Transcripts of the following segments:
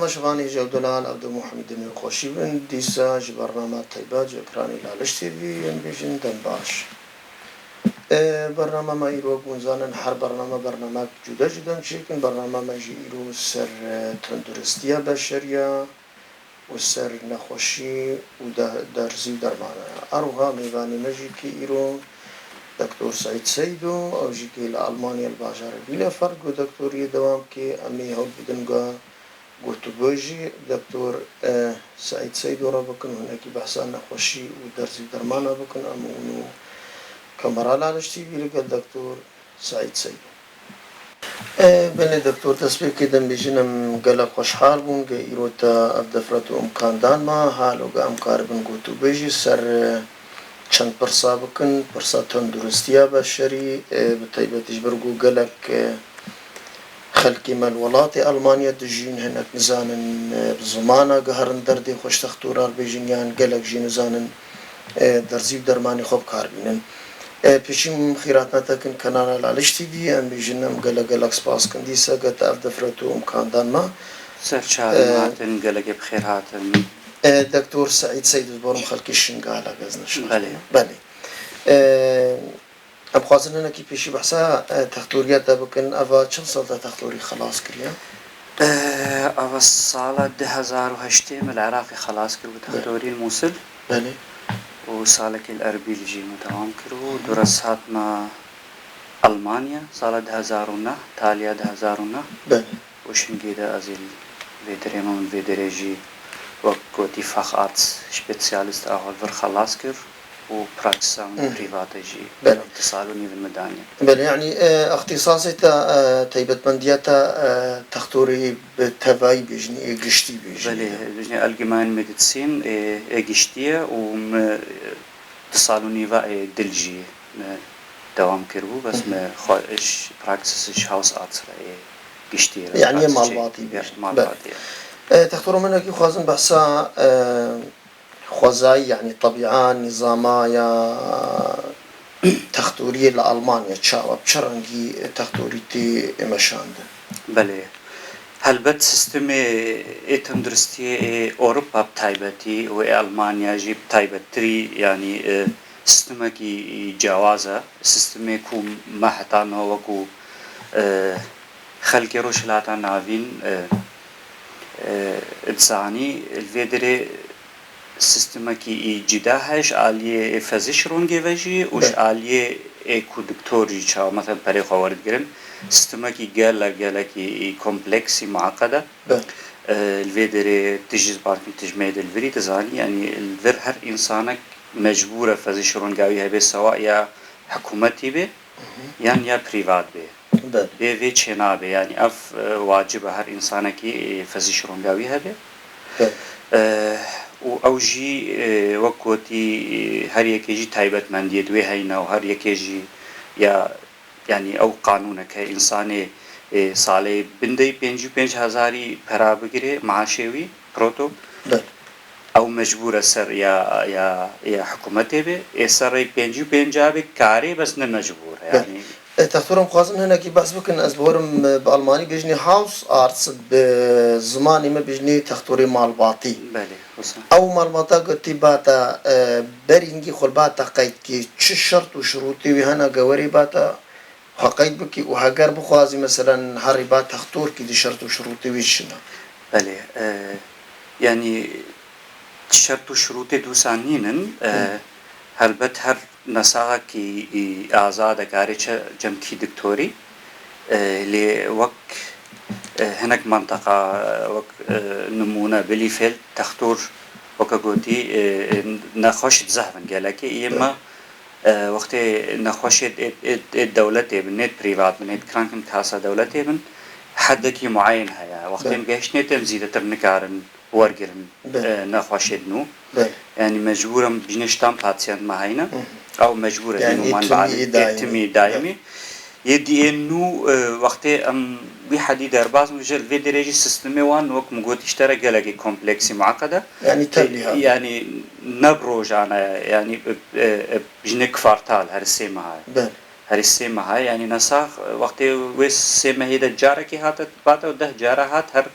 شوانی جودلال عبد محمد خوشی بن دیسا ج برنامه طیبه جکرانی لالشتی بی بیشن دن باش برنامه ما ایرو گونزانن هر برنامه جدا جدا شکن برنامه ما جی ایرو سر تندرستی بشریه و سر نخوشی و درزی درمانه اروها میوانی مجی که ایرو دکتور سعید سیدو او جی که لالمانیا الباجار بیله فرق و دکتوری دوام که امی هول بدنگا گوتو بوجی دکتور سعید سیدو را بکن هناکی بحثا نخوشی و درزی درمانه بکن امونو كمرال علشتي بيلقى الدكتور سعيد سيد بني دكتور تسبيق كده بيجينا قلق خوشحال بون إيروتا أبدفرتو أمكان دان ما حالو أمكار بن قوتو بيجي سر چند پرسا بکن پرسا تندرستیا بشری بطيبة تجبرقو قلق خلقي من ولات ألمانيا دجين هناك نزانن بزمانة قهرن دردي خوش تختورال بيجينيان قلق جي نزانن درزيب درماني خوب كاربينن پیشیم خیرات نتکن کانال لالشتی بی ام بیجنم گلگ سپاس کندی سگت اف دفرتو امکاندان ما سرچار هاتن گلگ بخیر هاتن دکتور سعید سید برم خلکی شنگالا گزنش بله ام خوازن کی پیشی بحثا تختوریات بکن اوا چند سال تختوری خلاص کریه اوا سال 2008 من العراق خلاص کرد تختوری الموصل بله وسالك الأربيل جي متمام كرو دراسات مع ألمانيا سال 2009 تاليا 2009 وشنجيدا أزيل فيدري من فيدري جي وقتي فخ آرتس سبيسياليست أول فر خلاص كر وبراكتسا من بريفاتا جي اتصالوني بالمدانية بل يعني اختصاصي تيبت مندياتا تختوري بالتباي بيجني ايجشتي بله بيجني الجمان ميديسين ايجشتيه اتصالوني و دلجي دوام كربو بس ما خاش براكتسش هاوس ارتس ايجشتيه يعني مالباطي تختوروا منك خوازن بحسا خوزاي يعني طبيعة نظامايا تختورية لألمانيا تشاوب شرنجي تختوريتي مشانده بله هلبت سيستمي تندرستي أوروبا بتايبتي وألمانيا جي بتايبتري يعني سيستمكي جوازة سيستمي كو محتانا وكو خلقي روشلاتا نافين إنساني الفيدري سيستمكي جداهش آلية فزيشرونجي وجي وش آلية ايكو دكتوري چاو مثلا بري خوارد گرن سيستمكي جالا كي كومبلكسي معقدة الفيدري تجيز باركن تجميد الفيري تزاني يعني الفير هر إنسانك مجبورة فزيشرونجاوي هبه سواء يا حكومتي به يعني يا بريفات به بي چنا به يعني اف واجب هر إنسانك فزيشرونجاوي هبه و اوجي وقتي هر يكيجي تايبت مندية دوي هينا وهر يكيجي يا يعني او قانون كإنساني سالي بندي 5,000 پرا بگیره معاشوي بروتو او مجبور سر يا حكومتي به سر 5,000 كاري بس مجبور يعني تختورم خوازن هنا كي بحث بكن أزبورم بالماني بيجني هاوس آرتس بزماني ما بيجني تختوري مالباطي أو مالباطا قلتي باتا برينجي خل باتا قيد كي چه شرط وشروطي وهنا قوري باتا حقيد بكي وهاقر بخوازي مثلا هاري بات تختور كي دي شرط وشروطي ويشنا بله يعني شرط وشروطي دوسانين هلبت هر نساغا كي آزاد كاريشا جمكي دكتوري لوك هناك منطقة وك نمونة بليفيل تختور وكاقوتي نخوش تزهفن قالكي إما وقت نخوش الدولة بنت بريفات بنت كرانكن كاسا دولة بن حدكي معين هيا وقت نقاشني تمزيدة ترنكارن ورقرن نخوش دنو يعني مجبورة بجنشتان باتسيان معينة أو مجبورة يعني من بعد اعتمي دائمي يدي إنه وقت بحديد أرباز مجال في درجة سيستمي وان وقت مقود اشترى جالجي كومبلكسي معقدة يعني نبروج أنا يعني بجنك فارتال هالسيمة هاي هالسيمة هاي يعني نساخ وقت ويس سيمة هيدا جارة كي هات باتا وده جارة هات هر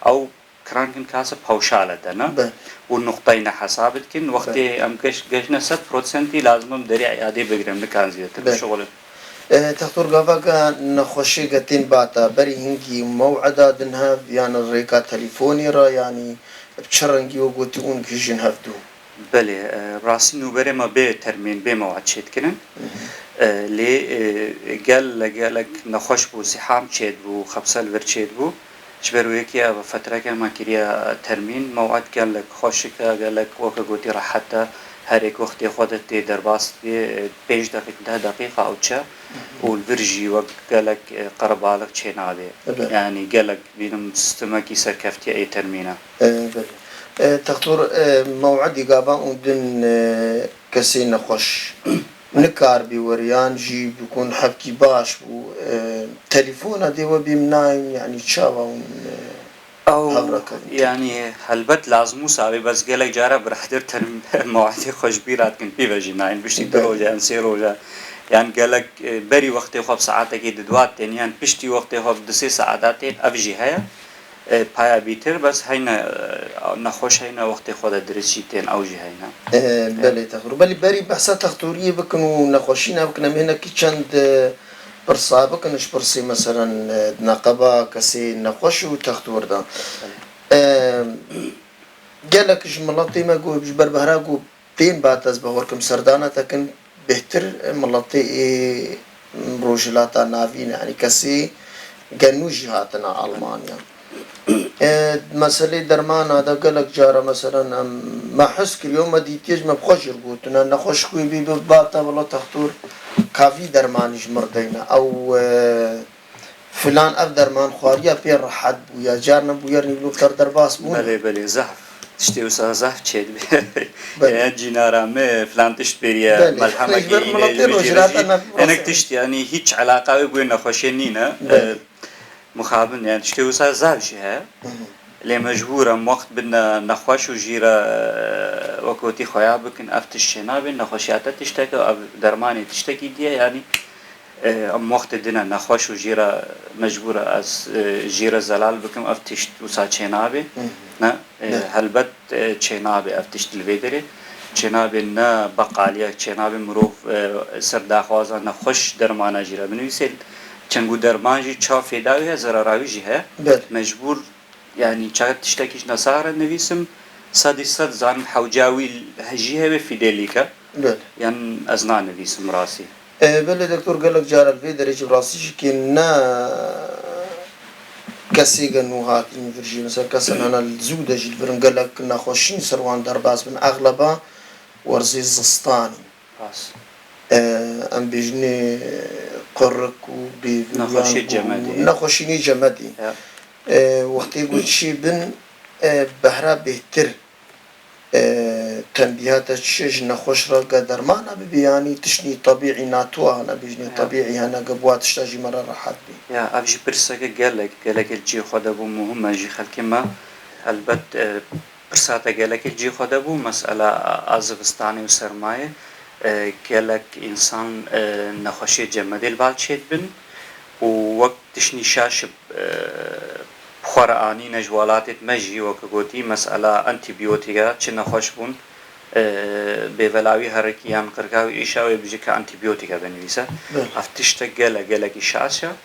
أو بکران کاسه پاوشاله دنا بله و نقطه حسابت کن وقتی ام گشنه 100% لازمم دری عیاده بگیرم نکان زیادتر بله. شغل تختور قافاقا نخوشي قتين باتا بري هنجي موعدة دنها يعني الريكا تليفوني را يعني بشرنجي وقوتي اون كيجن هفدو بله راسي نوبره ما به ترمين به موعد شد کنن لی قالك نخوش بو سحام شد بو خبسل ور شد بو شبرو يكي فترة كان ما كريا ترمين موعد قالك خوشك قالك وكا قوتي راح حتى هريك وقت خودت درباست 5 دقيقة 10 دقيقة أو تشا والفرجي وقالك قربالك تشينابي يعني قالك بينم سيستمك يسر كفتي أي ترمينة تختور موعدي قابا ودن كسي نخوش نكار بوريان جي بيكون حبكي باش بو تليفون ديوا بيمناين يعني تشاوا أو يعني هلبت لازمو سابي بس قالك جارة برحدر ترم موعدي خوش بيرات كن بيفجي ناين بشتي دروجة انسي روجة يعني قالك بري وقت خواب ساعتك دوات يعني بشتي وقت خواب 2 ساعات افجي هيا پایا بیتر بس هینا نخوش هینا وقت خود درسي تين اوجي هینا بله تخور بله بري بحثا تختوريه بكنو نخوشينا بكنا مهنا كي چند برصا بكنش برصي مثلا نقبا كسي نخوش وتختور دا قالك جملاتي ما قو بجبر بهرا قو بين باتز بهوركم سردانا تكن بهتر ملاتي روجلاتا نافين يعني كسي قنوجي هاتنا ألمانيا مسألة درمان هذا قالك جارة مثلا ما حس كل يوم دي تيج ما بخش ربوتنا نخش كوي بي باتا والله تختور كافي درمانيش مردينا أو فلان أف درمان خواريا بير رحد بويا جارنا بويا نبلو كتر درباس بونا بله زحف تشتي وسا زحف تشيد يعني جينارامي فلان تشت بريا ملحمة كي انك تشت يعني هيج علاقة بوي نخشينينا مخابن يعني تشتي وسا زحف جهة لي مجبورة وقت بدنا نخوش وجيرة وكوتي خويا بكن افتش شنابي نخوشياتا تشتكي او درماني تشتكي دي يعني وقت دنا نخوش وجيرة مجبورة از جيرة زلال بكم افتش وسا شنابي نا هلبت شنابي افتش دلويدري شنابي نا بقاليا شنابي مروف سرداخوازا نخوش درمانا جيرة بنويسيد چنگو درمان جي چا فيداوية زراراوي جي مجبور يعني چاقت تشتكيش نصارى نويسم صد زان حوجاوي هجيها بفيديليكا يعني أزنا نويسم راسي بله دكتور قالك جار الفيدري جب راسي كي نا كسي قنو هاتي مفرجي مثلا كسن أنا الزودة جي البرن قالك كنا خوشين سروان درباس من أغلبها ورزي الزستاني ام بيجني قرك وبي نخوشيني جمدي وقت يقول شي بن بهرا بهتر تنبيهات الشج نخوش را قدر ما أنا بياني تشني طبيعي ناتوها أنا بيجني طبيعي هنا قبوات تشتاجي مرة راحت بي يا أبجي برساك قالك الجي خدابو مهمة جي خلقي ما البت برساتا قالك الجي خدابو مسألة أزغستاني وسرماية قالك إنسان نخوشي جمدي البالشيت بن ووقت تشني شاشب خوراني نجوالات مجي وكقولتي مسألة أنتيبيوتيكا چه خوش بون بولاوي هركيان قرقاوي إيشاوي بيجي كأنتيبيوتيكا بنويسا أفتشتا قالك إشاشا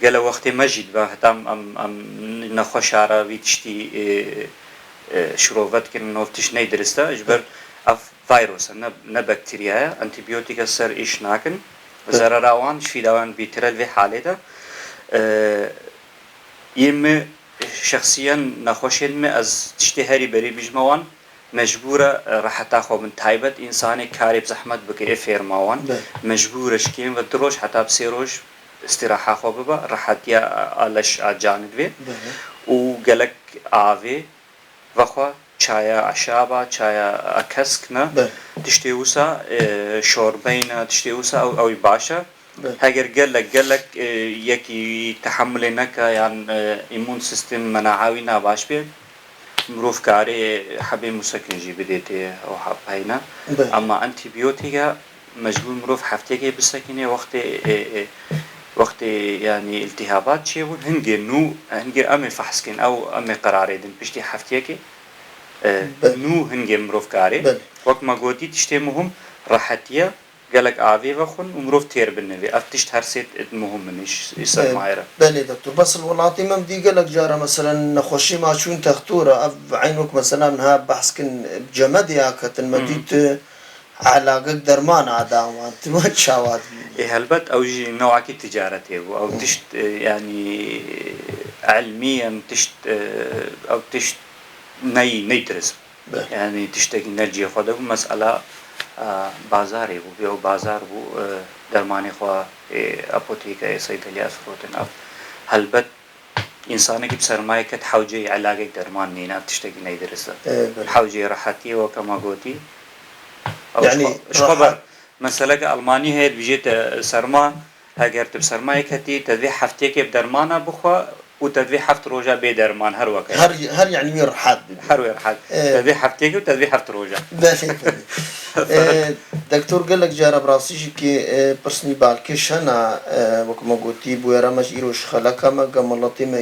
قال وقت مجد باهتام أم نخوش عراوي تشتي شروفات كن نوفتش نيدرستا إجبر أف فيروس نا بكتيريا أنتيبيوتيكا سر إيش ناكن زراراوان شفيداوان بيترال في حالة يم شخصيا نخوشين ما از تشتهري بري بجموان مجبورة راح تاخذ من تايبت إنساني كاري بزحمة بكي فيرماوان مجبورة شكين ودروش حتى بسيروش استراحة خوبة راح تيا علش أجانب بي وقالك آوي وخوا چايا عشابة چايا أكسكنا تشتيوسا شوربينا تشتيوسا أو باشا هاجر قالك يكي تحمل نكا يعني إيمون سيستم مناعوي ناباش بيه مروف كاري حبي مسكن جي بديتي أو حبينا أما أنتيبيوتيكا مجبور مروف حفتيكي بسكنه وقت وقت يعني التهابات شيء هنجي نو هنجي أمي فحصكن أو أمي قراردن بشتي حفتيكي نو هنجي مروف كاري وقت ما قوتي تشتي مهم راحتية قالك آوي وخون ومروف تير بالنبي أفتشت هرسيت مهم منش يصير معيرة بله دكتور بس الولاطي ما بدي قالك جارة مثلا نخوشي ما شون تختورة أف عينك مثلا منها بحث كن بجمد يا كتن مديت علاقة درمان عداوان ما تشاوات إيه هلبت أو جي نوعك تجارته أو تشت يعني علميا تشت أو تشت نيدرس يعني تشتكي نرجي خده مسألة بازاري بو بازار بو درماني خوا أبوتيكا صيدلية فروتن أو هلبت إنسانك بسرمایه كت حوجي علاقة درمان نينا تشتكي نيدرس حوجي راحتي وكما قوتي يعني خبر مثلا ألماني هي بيجيت سرما هاجر بسرمایه كتي تدوي حفتيك بدرمانه بخوا وتدوي حفت روجا بدرمان هر وقت هر يعني وين رحاد تدوي حفتيك وتدوي حفت روجا دكتور قال لك جارة براسيش كي برسني بالكش أنا وكما قلتي بويرا مش إيروش خلقها ما قملتي ما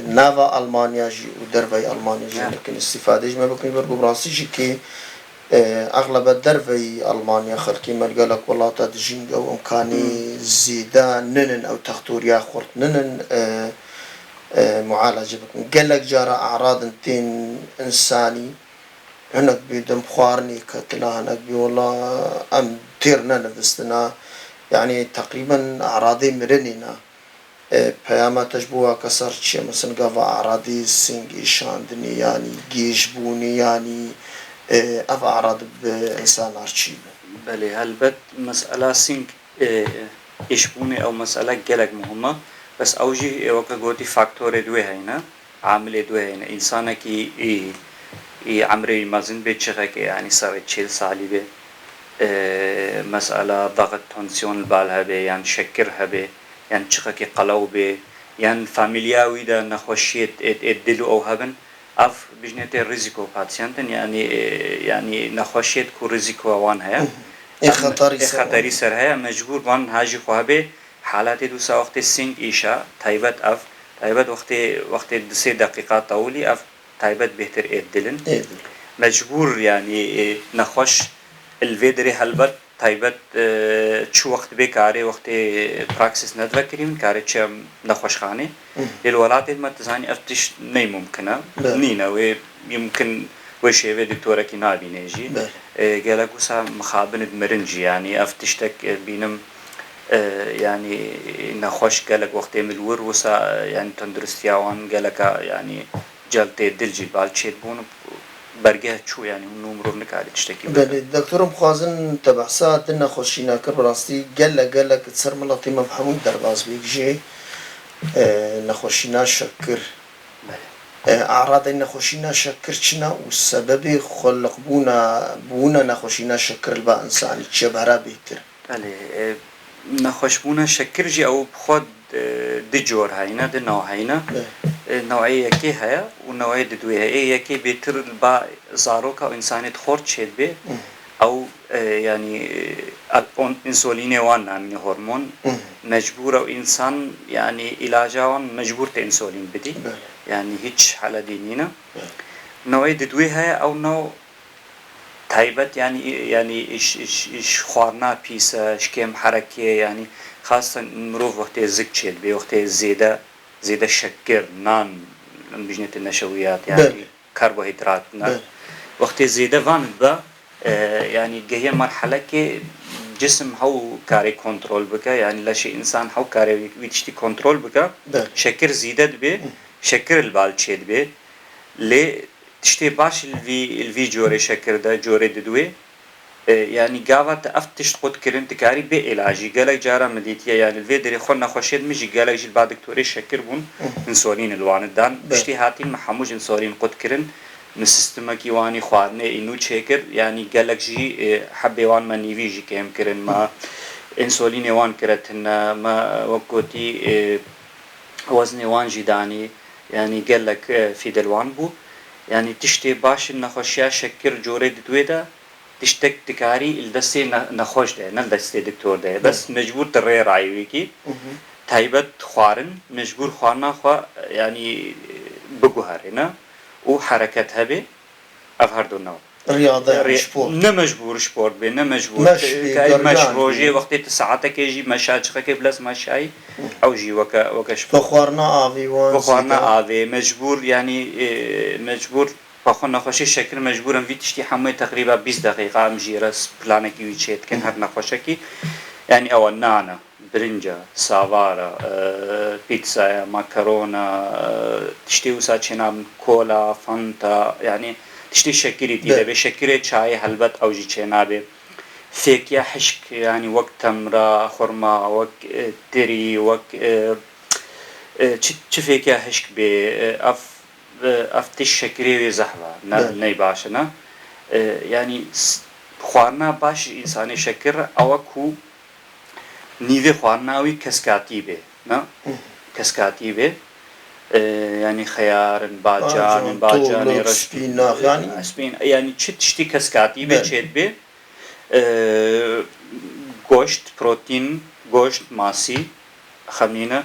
نافا ألمانيا جي ودرفي ألمانيا جي لكن استفادة ما بكون برضو براسيش كي أغلب الدرفي ألمانيا خلقي ما قال لك والله تدجين أو إمكاني زيدا ننن أو تختور يا خورت ننن معالجة بكون قال لك جارة أعراض تين إنساني هناك بيدم خوارني كتلا هناك بي والله أم تيرنا نفستنا يعني تقريبا أعراضي مرنينا پیاما تجبوها كسر شيء مثلا قفا أعراضي سنگ إشاندني يعني جيش بوني يعني أف أعراض بإنسان أرشيب بله هلبت مسألة سنگ إشبوني أو مسألة جلق مهمة بس أوجي وقت قوتي فاكتور دوه هينا عامل دوه هينا إنسانك عمري مازن بيتشغك يعني صار 40 سالي به مسألة ضغط تنسيون البالها به يعني شكرها به يعني شغك قلو به يعني فاميلياوي دا نخوشيت ادلو او هبن اف بجنيت الريزيكو باتسيانتن يعني نخوشيت كو ريزيكو وان هيا خطري سر هيا مجبور وان هاجي خو به حالات دوسا وقت سينج ايشا تايبت اف تايبت وقت 2 دقيقة طولي اف تايبت بهتر ادلن مجبور يعني نخوش الفيدري هلبت تايبت شو وقت بكاري وقت براكسس ندفكرين كاري شيء نخوش خاني للولات ما تزاني أفتش ني ممكنة نينا ويمكن وشيء في دكتورة كنابي نيجي قالك وسا مخابن بمرنجي يعني أفتشتك بينم يعني نخوش قالك وقت ملور وسا يعني تندرستياوان قالك يعني جلتي دلجي بالشيت بون برگه چو يعني نمرو نکاری تشتكي بله دكتورم خوازن تبعسات إن خوشينا كربلاستي قال تصير ملطي مفهوم درباز بيجي نخوشينا شكر أعراض إن خوشينا شكر شنا والسبب خلق بونا نخوشينا شكر البا إنسان تشبهرا بيتر بله نخوش بونا شكر جي أو بخود دجور هاينا دي نوع هاينا نوعية كي هيا ونوعية دوية هي كي بيتر البا زاروكا إنسانية خورد شيد بي أو يعني إنسولين وان يعني هرمون مجبور أو إنسان يعني علاجاون مجبور تإنسولين بدي يعني هيج حالة دينينا نوعية دوية هيا أو نوع تايبت يعني إيش خوارنا بيسا إيش كم حركة يعني خاصة مروف وقت زك شيد بي وقت زيادة شكر نان بجنة النشويات يعني كربوهيدرات وقت زيادة فان با يعني جهية مرحلة كي جسم هو كاري كنترول بك يعني لا شيء إنسان هو كاري ويتشتي كنترول بك شكر زيادة بي شكر البالشيد بي لي تشتي باش الفي جوري شكر ده جوري دوي يعني قاوات أفتش قد كرنت كاري بعلاجي قالك جارة مديتيا يعني الفيدري خلنا خوشيد مجي قالك جيل بعد دكتوري شكر بون انسولين الواندان بشتي هاتين محموج انسولين قد كرن من سيستمكي واني خوارني انو تشكر يعني قالك جي حبي وان ما نيفيجي كيم كرن ما انسولين وان كرتن ما وقتي وزني وان جداني يعني قالك في دلوان بو يعني تشتي باش نخوشيا شكر جوري دويدا تشتك دكاري الدستي نخوش ده ندستي دكتور ده بس مجبور تري رايويكي تايبت خوارن مجبور خوارنا خو يعني بجوهرنا وحركتها به أفهر دونو رياضة سبورت نمجبور سبورت به نمجبور مش روجي وقت ساعتك يجي مشاج خك بلس مشاي أو جي وك سبورت فخوارنا آفي وان فخوارنا آفي مجبور يعني مجبور بخون نخوشی شکل مجبورم وی تشتی همه تقریبا 20 دقیقه مجیرس پلانك يوتشيت كان هر نخوشکی يعني او نانا برنجا سافارا بيتزا ماكرونا تشتي وسا چنام كولا فانتا يعني تشتي شكري تيدا بشكري چاي حلبت او جي چنابه فيكيا حشك يعني وقت تمرة خرما وقت تري وقت چه فيكيا حشك به افتش شكري زحوة ناي باشنا يعني خوانا باش انساني شكر او كو نیوی خوارناوی کسکاتی به نه کسکاتی به يعني خيار باجان رشبين يعني اسبين يعني تشتي كسكاتي به چت به گوشت بروتين گوشت ماسي خمينه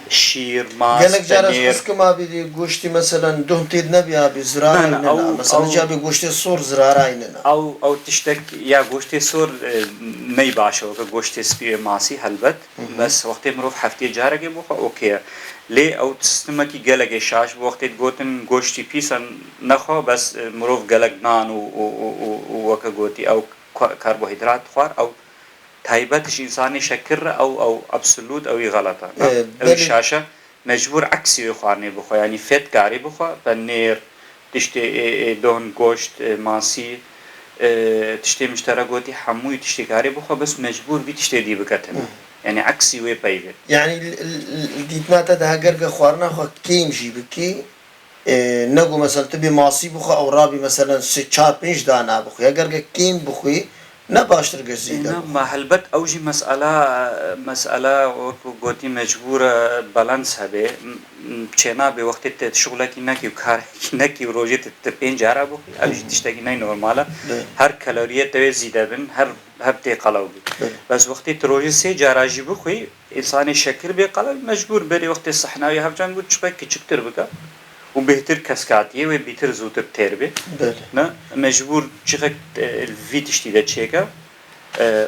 شیر ماست گلک جارش خسک ما بیدی گوشتی مثلا دهم تید نبیا بی زرار ایننا مثلا جا بی گوشتی سور زرار ایننا او تشتك يا گوشتی سور نی باشه و گوشتی سپی ماسی هلبت بس وقتی مروف هفته جارگه بخو اوکی لی او تستمکی گلک شاش وقتی گوتن گوشتی پیسن نخو بس مروف گلک نان و وک گوتی او کربوهیدرات خوار او تايبتش إنساني شكر أو أبسولوت أو غلطة أو الشاشة مجبور عكسي يخواني بخو يعني فت كاري بخو بنير تشتي دون گوشت ماسي تشتي مشتركوتي حموي تشتي كاري بخو بس مجبور بي تشتي دي بكتنا يعني عكسي وي بايبت يعني ديتنا تدا هجرجة خوارنا خو كيمشي بكي نقو مثلا تبي ماسي بخو أو رابي مثلا 4-5 دانا بخو هجرجة كيم بخوي نباشتر جزيلا ما هلبت أوجي مسألة وقوتي مجبورة بالانس هبه چنا به وقت شغله کی نکی کار کی نکی روزی تپین جارا بو ابي تشتكي ناي نورماله هر کالوريه تو زیاده بن هر تي قلو بس وقت روزي سي جاراجي بو خوي انسان شکر به قلو مجبور بري وقت الصحناوي هفجان قلت شبك كچكتر بك وبهتر كسكاتيه وبهتر زوتر تربه نه مجبور چخك الفيت اشتيده چيكا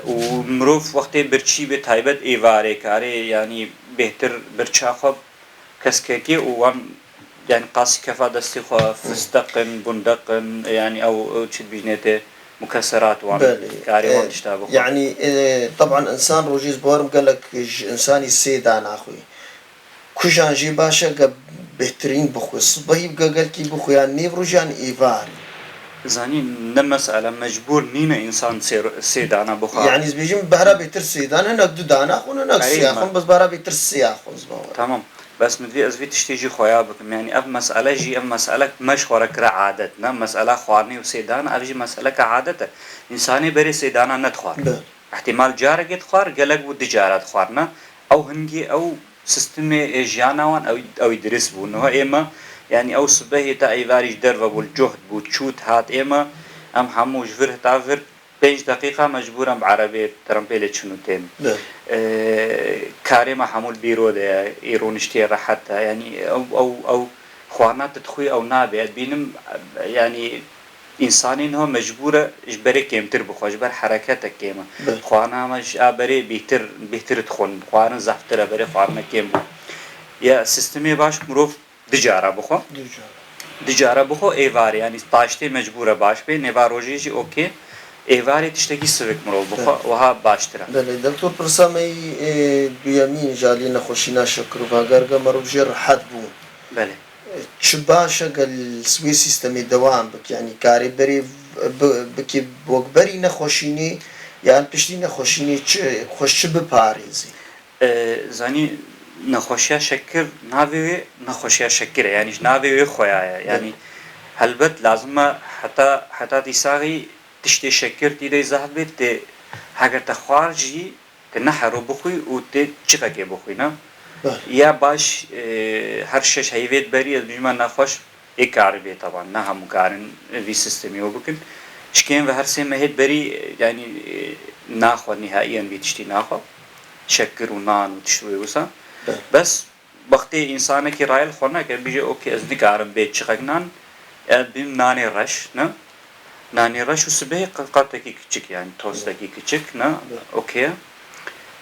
ومروف وقت برچي به تايبت ايواري كاري يعني بهتر برچاخب كسككي وام يعني قاسي كفا دستي خو فستقن بندقن يعني او تشد بجنته مكسرات وام كاري وام تشتابه يعني طبعا انسان روجيز بورم قال لك انساني سيدان اخوي كوجان جي باشا بهترين بخو صبحي بقى قال كي بخو يعني نيفروجان ايفاري زاني نمسألة مجبور نينا إنسان سيدانا بخار يعني بيجي بهرا بيتر سيدانا نقدو دانا خون نقد سياخون بس بهرا بيتر سياخون تمام بس مدري أزفي تشتيجي خويا بكم يعني أب مسألة جي أب مسألة مش خورك عادتنا مسألة خوارني وسيدانا أب جي مسألة كعادته إنساني بري سيدانا ندخوار احتمال جارك يدخوار قلق ودي جارات خوارنا أو هنجي أو سيستمي جياناوان أو يدرس بونه إما يعني أو صباحي تا إيواريش درفة والجهد بوتشوت هات إما أم حمو جفر تافر 5 دقيقة مجبورا بعربية ترمبيلة شنو تيم كاري ما حمول بيرو ده إيرونشتي راحتها يعني أو خوانات تدخوي أو نابي بينم يعني إنسانين هو مجبورة إجباري كيمتر بخو إجبار حركاتك كيما خوانا مش أبري بيتر تخون خوانا زفتر أبري خوانا كيم يا سيستمي باش مروف دجارة بخو ايواري يعني باشتي مجبورة باش بي نيواروجي جي اوكي ايواري تشتكي سويك مرو بخو وها باشترا بله دكتور برسامي بيامين جالي نخوشينا شكر وفاقرقا مرو بجير حد بون بله چه باشا قال سوي سيستمي دوام بك يعني كاري بري بكي بوكبري نخوشيني يعني بشتي نخوشيني خوش بپاريزي زاني نخوشيا شكر ناوي نخوشيا شكر يعني ناوي خويا يعني هلبت لازم حتى تساغي تشتي شكر تيدي زهبت هاگر تخارجي تنحرو بخوي و تشقك بخوينا يا باش هر شش هيفيت بري بجما نخوش اكاربي طبعا نها مقارن في سيستمي وبكن شكين و هر سه مهد بري يعني ناخو نهائيا بيتشتي ناخو شكر ونان وتشوي وسا بس وقتی انسان کی رایل خورنا که بیجه اوکی از نکارم بیت چقنان بیم نانی رش نه نانی رش و سبه قطعی küçük yani tostaki küçük ne اوکی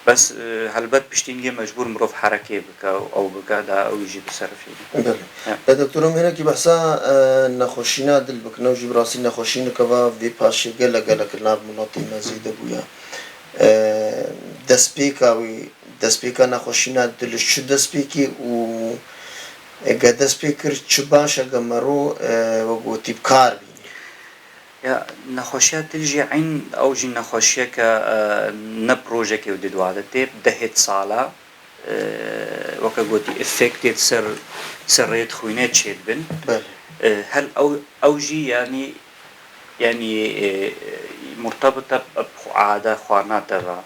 بس هلبت بشتینگی مجبور مروف حرکه بکا او بکا دا او يجي بصرفي بله دکترم هنا کی بحثا نخوشینا دل بکنه و جبراسی نخوشینا که با وی پاشه گله کنار مناطی مزیده بویا دەستپێکا نەخۆشینا دلش چ دەستپێکی و ئەگە دەستپێ کرد چ باشە گەمەڕۆ وەگوتی بکار بینی نەخۆشیە دلژی عین ئەوژی نەخۆشیە کە نە پرۆژێکی و دەدواتە تێ دەهێت ساڵە وەکە گوتی ئفێکتێت سەرڕێت خوێنێت چێت بن هەل ئەوژی يعني مرتبطة بعادة خواناتها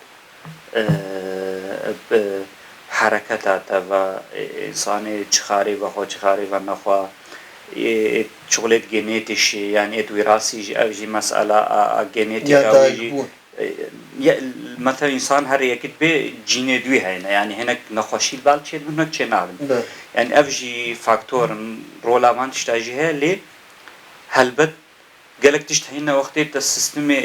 بحركاتها وإنسان تشخاري وخو تشخاري ونخوا شغلت جينيتش يعني وراثي أوجي مسألة جينيتيك أوجي مثلا إنسان هر يكتب بجيني دوي هنا يعني هناك نخوشي بالشيء هناك شيء نعلم يعني أوجي فاكتور رولا ما تشتاجيها ليه هلبت قالك تشتهينا وقتي السيستم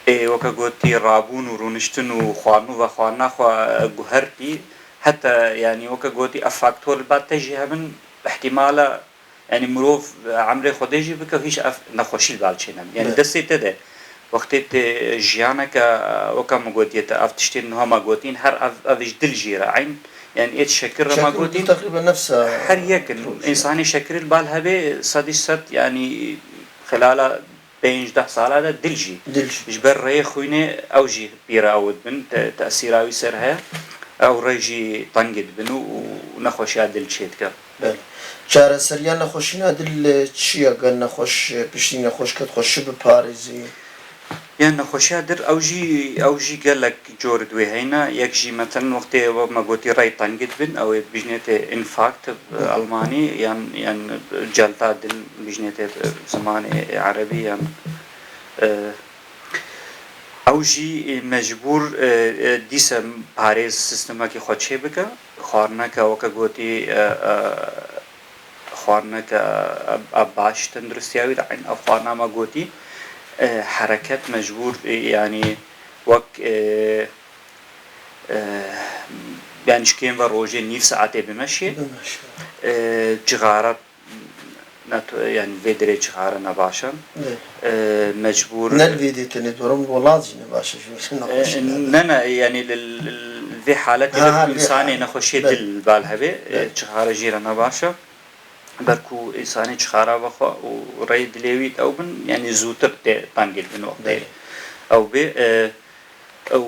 وكا قلتي رابون ورونشتن وخوانو وخوانا خوا جوهرتي حتى يعني وكا قلتي أفاكتور بعد تجيها من احتمال يعني مروف عمري خديجي بك هيش نخوشي بالشينام يعني دستي تده وقتي جيانك وكا مقولتي أفتشتين إنها ما قلتين هر أفيش دل جيرة عين يعني إيش شكر ما قلتين تقريبا نفسها هر يكن إنساني شكر البال هبه صديق يعني خلال 15 ساله ده دلجي جبر ري خوينه اوجي بيرا اود بن تاثيراوي سرها او ريجي طنقد بنو ونخوش دل شيتك بله چاره سريان نخوشينا دل چيا قال نخوش بشتي نخوش كد خوش بباريزي يعني نخوشي در اوجي قال لك جور دوي هنا يكجي مثلا وقت ما قلتي راي طنقد بن او بجنيت انفاكت الماني يعني جلطه دل بجنيت زمان عربي يعني اوجي مجبور ديسا باريز سيستما كي خوشي بك خارنا كا وكا قلتي خارنا كا باش تندرسياوي عين افخارنا ما قلتي حركات مجبور يعني وك يعني شكين وروجي نيف ساعتي بمشي جغارة يعني فيدري جغارة نباشا مجبور نالفيدي تندورم ولازم نباشا نانا يعني في حالة إنساني نخشي دل بالهبه جغارة جيرة نباشا بركو إنساني شخارا وخا وريد ليويت أو بن يعني زوتر تانجل من وقته أو ب أو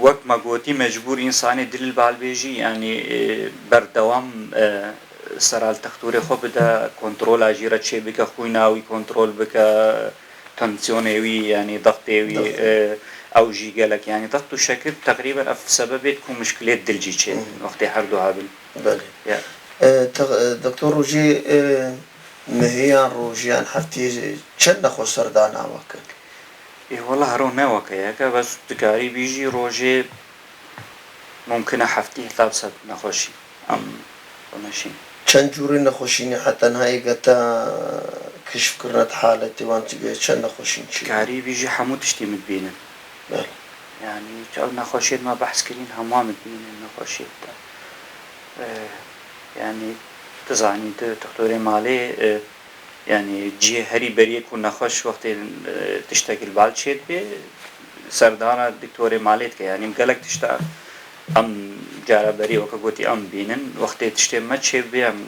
وقت ما قوتي مجبور إنساني دل بالبيجي يعني بردوام سرال تختوري خو بدا كنترول أجيرة شيء بك خويناوي كنترول بك تنسيونيوي يعني ضغطيوي أو جي قالك يعني ضغط الشكل تقريبا سبب تكون مشكلات دلجي شيء وقت حردو هابل. بله. دكتور روجي مهيان روجيان حفتي چند نخو سردانا وكا إيه والله هرو نوكا ياكا بس دكاري بيجي روجي ممكن حفتي ثابسة نخوشي ونشين چند جوري نخوشيني حتى نهاية قتا كشف كرنت حالتي وانت بيه چند نخوشين چي كاري بيجي حمو تشتي متبينن بله يعني جال نخوشيت ما بحث كرين هما متبينن نخوشيت يعني تزعني دكتور مالي يعني جي هري بريك ونخش وقت تشتكي بالشيت بي سردانا دكتور ماليت يعني مقالك تشتا ام جارة بري وكاقوتي ام بينن وقت تشتي ما تشي بي ام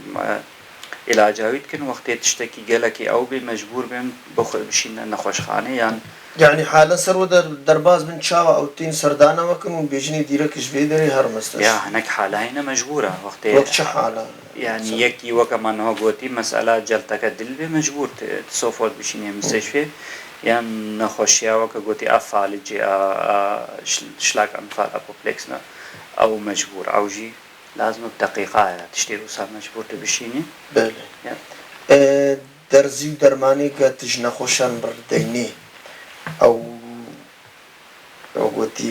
علاجاويت كن وقت تشتكي قالك او بي مجبور بين بشين نخوش خاني يعني حالا سرو درباز من شاوة او تين سردانا وكن وبيجني ديركش بيدري هر مستشفى يا هناك حالة هنا مجبورة وقت شو حالة يعني يكي وكمان هو قوتي مسألة جلتك الدل مجبور تصوفوت بشيني مستشفى يعني نخوشيا وكا قوتي أفعالجي شلاك أنفال أبوبلكسنا أو مجبور أو جي لازم بدقيقة تشتري وصار مجبور تبشيني بله دەرزی و دەرمانی کە تژ نەخۆشان بڕدەینێ ئەو گوتی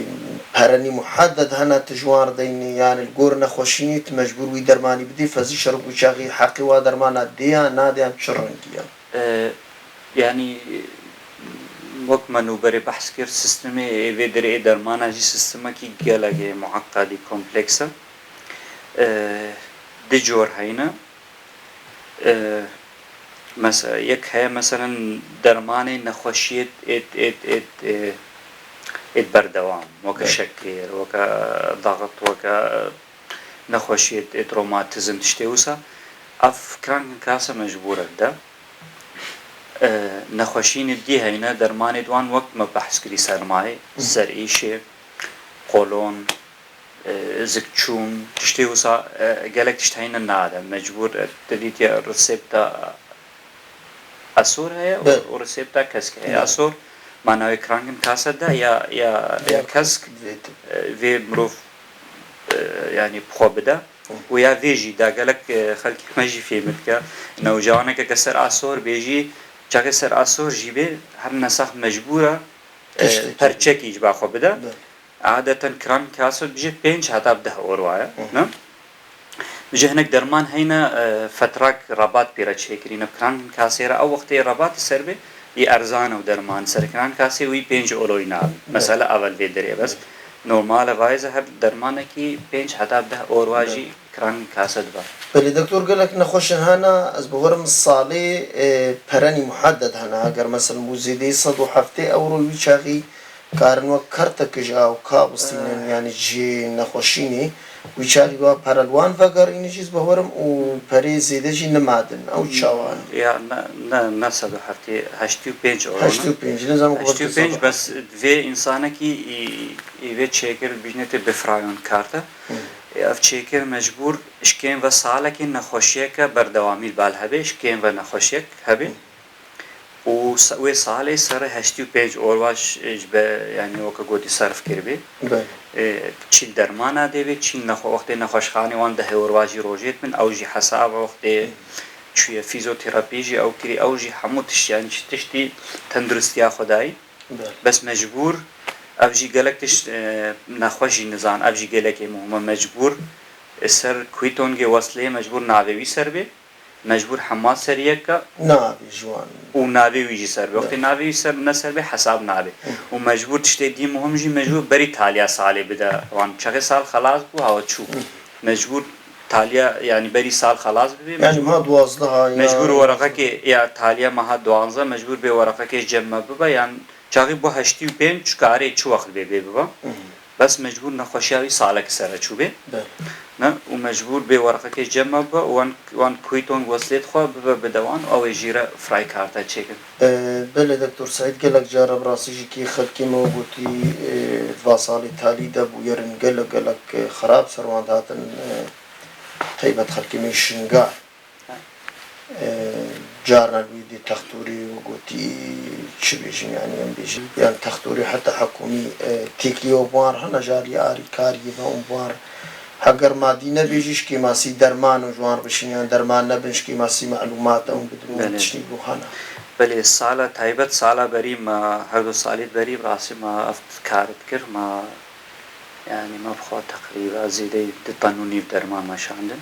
پەرەنی محەدەد هەنا تژوار دەینێ یان گۆر نەخۆشینیت مەجبور وی دەرمانی بدی فەزی شەرب و چاغی حەقی وا دەرمانە دێیان نادیان چ ڕەنگیە یعنی وەک منوبەری بەحث کرد سیستمی ئێوێ دەرێ دەرمانەژی سیستمەکی گەلەگێ معقدی کۆمپلێکسە دی جۆر هەینە یەک هەیە مەسەرەن دەرمانی نەخۆشیێت ئێت بەردەوام وەکە شەکر وەکە داغت وەکە نەخۆشیێت ئێت ڕۆماتیزم تشتێ وسە ئەف کرانگن کاسە مەجبورەکدا نەخۆشینی دی هەینە دەرمانی دوان وەک مە بەحثکردی سەرمای سەرئیشێ قۆلۆن زگچوون تشتێ وسا گەلێک تشت هەینە نادە مەجبور دەدیتە ڕسێپتە ئەسۆر هەیە و ڕسێپتە کەسک هەیە ئەسۆر ماناوی کرانگن کاسەدا یا کەسک وێ مرۆڤ ینی بخۆ بدە و یا vêjî da gelek xelkê me jî fêm dike newcawaneke ser asor bêjî çaxê ser asor jî bê her nesax mecbûr e perçekî ji baxwe bide adeten kiran kasor bijî 5 heta 10 euro waye ne bijî hinek derman heyne fetrak rabat pêre çêkirîne kiran kasêre ew wextê rabatê ser bê yê erzan ew derman ser kiran kasê wî 5 euroyî nabe mesela evel vê derê bes نورمال وایزه هر درمانکی 5 حتی 10 اورو جی کران کاسد با بله دکتر گلک نخوش هانا از بغرم سالی پرانی محدد هانا اگر مثلا موزیدی 107 اورو ویچاقی کارن و کرت کجا و کابستین یعنی جی نخوشینی ویچاقی با پرلوان وگر این چیز بغرم و پری زیده جی نمادن او چاوان یا نه 175 اورو 85 نظام 85 بس وی انسانه کی ایوه چیکر بیجنت بفرایون کارته اف چیکر مجبور اشکین و ساله کی نخوشیه که بردوامی بال هبه اشکین و نخوشیه هبه و ساله سر 85 اورواش به یعنی وقت گویی صرف کرده چیل درمانه دیوی چیل وقتی نخوشخانه وان ده اورواجی روجیت من اوجی حساب وقتی چوی فیزیوتراپی جی او کری اوجی هموتش یعنی تشتی تندرستی خدایی بس مجبور ابجی گلکتش نخوشی نزان ابجی گلکی مهمه مجبور سر کویتونگی وصله مجبور ناوی سر به مجبور حماد سر یک ناوی جوان و ناوی ویجی سر به وقتی ناوی سر نسر به حساب ناوی و مجبور تشتی دی مهم جی مجبور بری تالیا سالی بده وان چه سال خلاص بو هوا چو مجبور تالیا یعنی بری سال خلاص ببی یعنی ما 12 مجبور ورقه که یا تالیا ما 12 مجبور به ورقه که جمع ببا یعنی چاقی بو 85 چکاری چو وقت بی بابا بس مجبور نخوشیاوی سالک سر چو بی نه و مجبور به ورقه که جمع با وان کویتون وصلت خو بدوان او جیره فرای کارتا چیکن بله دکتر سعید گلک جارب راسیجی کی خلکی موجودی واسالی تالی ده بو یرن گلک خراب سروان داتن طیبت خلکی میشنگار جارنا بيدي تختوري وقوتي شبيش يعني بيجي يعني تختوري حتى حكومي تيكليو بوار هنا جاري آري كاري بوار هاگر مادینه بیجیش که ماسی درمان و جوان بشین یا درمان نبنش که ماسی معلومات اون بدون تشنی بخانه بله سالا تایبت سالا بری ما هر دو سالیت بری براسی ما افکارت کر ما يعني ما بخواه تقريبا زيده دطنوني بدرمان ما شاندن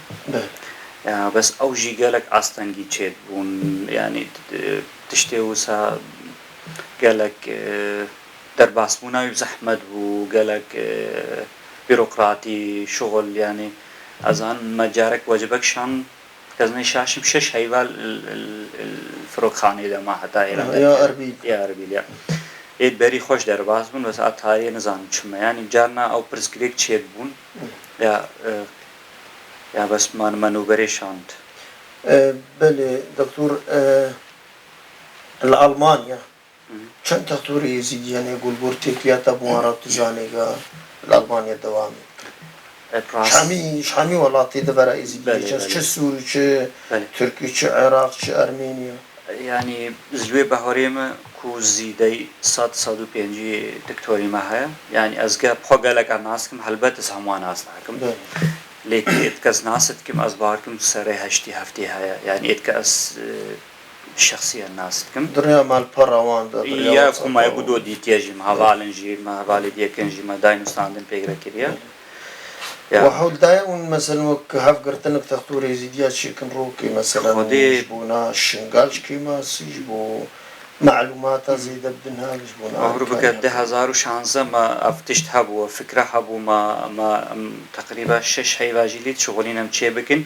يعني بس اوجي قالك اصلا جيت بون يعني تشتي وسا قالك درباس بوناوي بزحمت وقالك بيروقراطي شغل يعني أظن مجارك واجبك شان كزني شاشم شش هيوال الفروق خاني ده ما حتى يا أربيل يا إيد بري خوش درباس بون بس أتاري نزان شما يعني جارنا أو برسكريك تشيد بون يا بس ما منوبري شانت بله دكتور الألمانيا چند دكتور يزيد يعني يقول بورتيكياتا بوارات تزانيغا الألمانيا دوامي شامي ولاتي دبر إزيدي چه سوري چه تركي چه عراق چه أرمينيا يعني زلوي بهاريم كو زيدي 105 دكتوري ما هي يعني أزجا بخوجا لك الناس كم هلبت سهمان ناس لكم لكن إتكاز ناس كم أزباركم سري هشتي هفتي هيا يعني إتكاز شخصی الناس بکەم دریا مالپەڕەواندا یا کومای بودۆ دیتێژیم هەواڵنجی مەهواڵی دیەکەنجی مەداین وستاندن پێگرەکردە وحەولدایە اون مثلا وەک هەفگرتنك تەختوری زیدیا چیکن ڕووکی مثلا بوونا شنگالشکی ماسیش بۆ معلوماتە زیدە بدنهاش بوونا ئەوڕ بکە 2016 مە ئەفتشت هەبووە فکرە هەبوو مە تقریبا 6 هەیواژی لیت شغلینم چێ بکن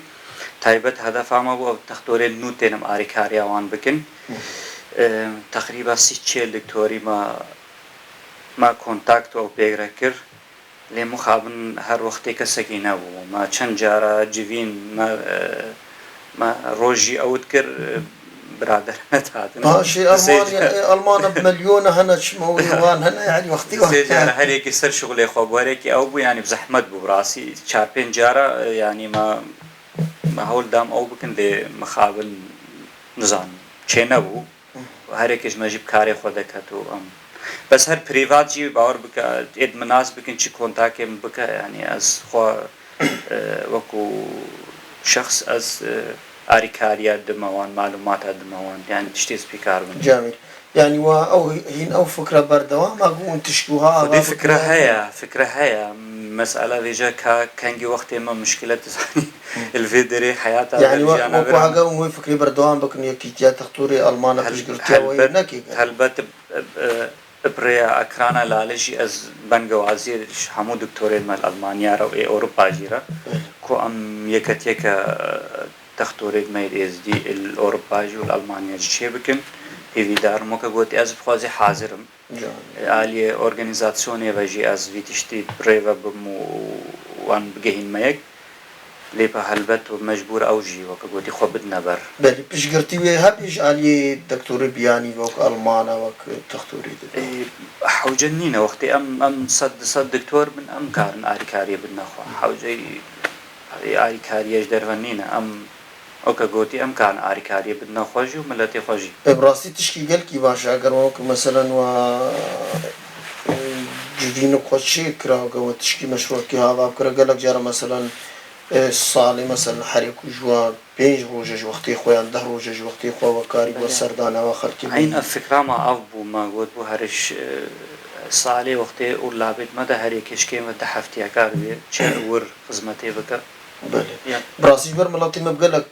تایبەت هەدەفامە بوو ئەو تەختۆرێ نوتێنم ئاریکاریاوان بکن تقریبا 40 دکتۆری ما کۆنتاکت ئەو پێگرە کرد لێ مخابن هەر وەختێک کەسێکی نەبوو ما چەند جارە جوین ڕۆژی ئەوت کرد برادر نەهاتن ماشی ئەڵمانە ملیۆنە هەنە چمەوەوان هەنە یعنی وەختی جارە هەرێکی سەر شغڵێ خۆبوارێکی ئەو بوو ینی زەحمەت بوو ڕاستی 4-5 جارە ینی مە هەوڵدام ئەو بکن لێ مخابن نزان چێ نەبوو هەرێکیش مەژی بکارێ خۆ دەکات و ئەم بەس هەر پریڤاتجی باوەڕ بکە ئێت مناس بکن چی کۆنتاکێم بکە ینی ئەس خۆ وەکو شخص ئەس ئاریکاریە دمەوان معلوماتە دمەوان یان تشتێز پیکار بن جامیر یعنی وا ئەو هین ئەو فکرە بەردەوامە بوون تشکوها فکرە هەیە مەسئلە وێژە کەنگی وەختێمە مشکلەت الڤێ دەرێ حیاتە یانیواگە وی فکری بەردەوام بکن یەکیتیا تەختوری ئەڵمانە پشتگرتیەوەی نەکی هەلبەت بپڕێە ئەکرانە لالەژی ئەس بەنگەوازیە هەموو دکتۆرێمە ئەڵمانیارە و ئەوروپاژیرە کۆ ئەم یەکەتێکە تەختۆرێک مەید ئێزدی ئەوروپاژی و ئەڵمانیاژی چێ بکن هێویدارمەکە گوتی ئەس بخوازی حازرم ئالیێ ئۆرگەنیزاتسیۆنێ بەژی ئەس ویتیشتی پرێڤە بم و وان بگەهینمەیەک لێپە هەلبەت و مەجبور ئەو ژی وەکە گوتی خۆ بدنەبەر بەری پشگرتی وێ هەبیش ئالیێ دەکتۆری بیانی وەک ئەڵمانە وەک تەختوری حەوجە نینە وەختی ئەم 100 دکتۆر بن ئەم کارن ئاریکاریە بنەخوا حەوجەی ئاریکاریەش دەرەوە نینە ئەم ئەوکە گوتی ئەم کان ئاریکاریە بدنەخۆژی و ملەتی خۆشی بەڕاستی تشکی گەلکی باشە ئەگەرەوەکە مەسەلەن وە جوین و خۆچی کراوگەوە تشکی مەشروعکی هاوا بکرە گەلک جارە مەسەلەن ساڵی مەسەلەن هەرێک و ژوە 5 ڕۆژەش وەختی خۆیان 10 ڕۆژەش وەختی خۆوە کاری بۆ سەردانەوە خەڵکی عین ئەفکرامە ئەو بوومە گوت بوو هەرش ساڵێ وەختێ و لابێت مەدە هەرێکشکێمە دە هەفتیا کار بێ چێ ور خزمەتێ بکە براسیش بەر مەڵاتی مەبگەلک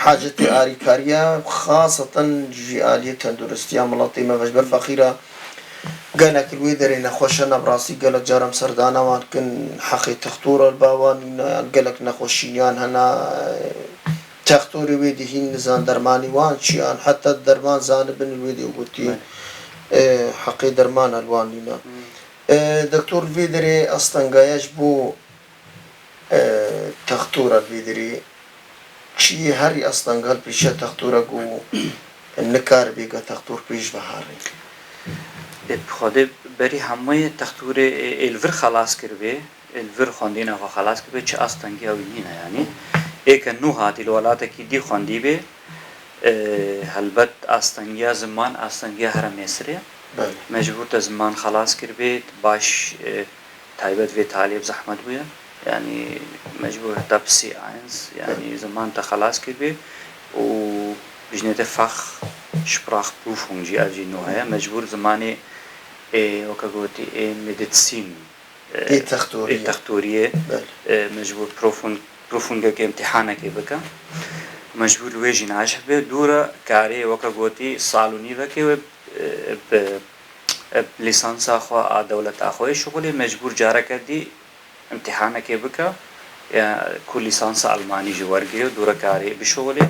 حاجەتی ئاریکاریە خاصەتەن ژیالیە تەندروستیە مەڵاتی مەڤەش بەر فەقیرە گەلک وێ دەرێ نەخۆشە نەبڕاستی گەلک جارم سەردانەوان کن حەقی تەختوڕە باوانی گەلک نەخۆشییان هەنا تەختۆری وێ دهین نزان دەرمانی وان چیان حتا دەرمان زانبن وێ دێ گوتی حەقی دەرمان ئەلوانینە دکتۆر وێ دەرێ ئەستەنگایەش بۆ تەختوڕە وێدرێ چی هەری ئەستەنگەل پیشە تەختوڕە و نکار بێگە تەختوڕ پێش بەهاڕێ خۆدێ بەری هەمووی تەختورێ ئێلڤر خلاص کردبێ ئێلڤر خوۆندینەوە خلاص کردبێ چ ئەستەنگی ئەوی نینە ینی ئێکە نو هاتی لە وڵاتێکی دی خوۆندی بێ هەلبەت ئاستەنگیا زمان ئاستەنگیا هەرە مێسرێ مەجبورتە زمان خلاص کردبێت باش تایبەت وێ تالێب زەحمەت بووە يعني مجبور حتى بسي اينز يعني زمان تخلاص كده وبجنيت فخ شبراخ بروفونجي اجي نوعها مجبور زماني وكاغوتي ميديسين تختوريه مجبور بروفونجا كامتحانك بكا مجبور ويجي نعيش به دوره كاري وكاغوتي صالوني بكي بليسانس اخو دولة اخوي شغلي مجبور جارك دي امتحانك بكا يا كل ليسانس ألماني جوارجي دورة كاري بشغلي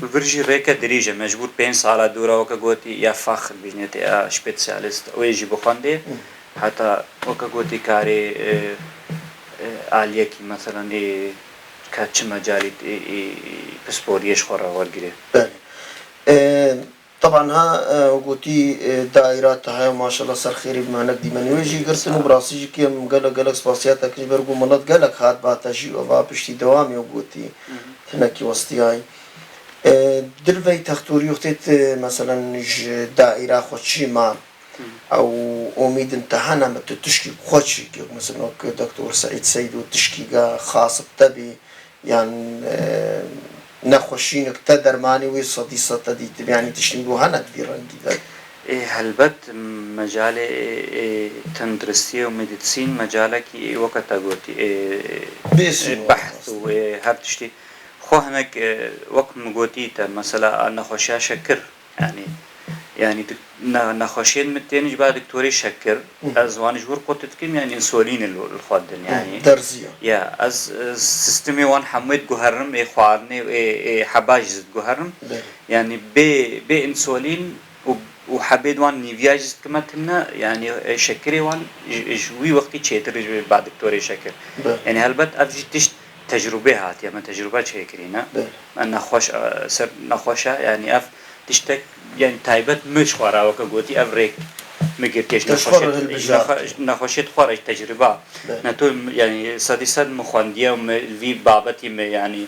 وبرجي ريكا دريجة مجبور 5 سالة دورة وكاغوتي يا فخر بينيت يا سبيشاليست ويجي بخندي حتى وكاغوتي كاري عاليكي مثلا كاتش مجالي بسبوريش خورا ورجي طبعا ها وقوتي دائرات هاي ما شاء الله صار خيري بما نقدي من ويجي قرصن وبراسيجي كيم قالك سباسياتك برقو ملات قالك هات باتاجي وفا بشتي دوامي وقوتي هناكي وسطياي درفي تختوري وقتت مثلا دائرة خوشي ما او اميد امتحانا ما تشكي خوشي مثلا دكتور سعيد سيد وتشكي خاص بتبي يعني نەخۆشینە تا دەرمانی وی سەدی سەتە دیتر ینی تشتین بۆ هەنە دی ڕەنگی دەت هەلبەت مەجاالێ تەندروستی و مدیسین مەجالێکی وەکە تەگوتی بەحث و هەر تشتی خۆ هەنێک وەکم گوتیتە مەسەلا نەخۆشیە شەکر يعني نخوشين متينج بعد دكتوري شكر از وانش ور قطتكم يعني انسولين الخدن يعني درزيه يا از سيستمي وان حميد جوهرم اي خوارني اي حباجز جوهرم يعني ب انسولين وحبيد وان نيفياجز كما تمنا يعني شكري وان جوي وقتي تشيتر بعد دكتوري شكر يعني هلبت افجي تشت تجربه هات يعني تجربه شكرينا ان خوش سر نخوشه يعني اف تشتك يعني تايبت مش خورا وكقولتي أفريق مقرتيش نخوشيت خورا تجربة نتو يعني صديسات مخواندية وفي بابتي يعني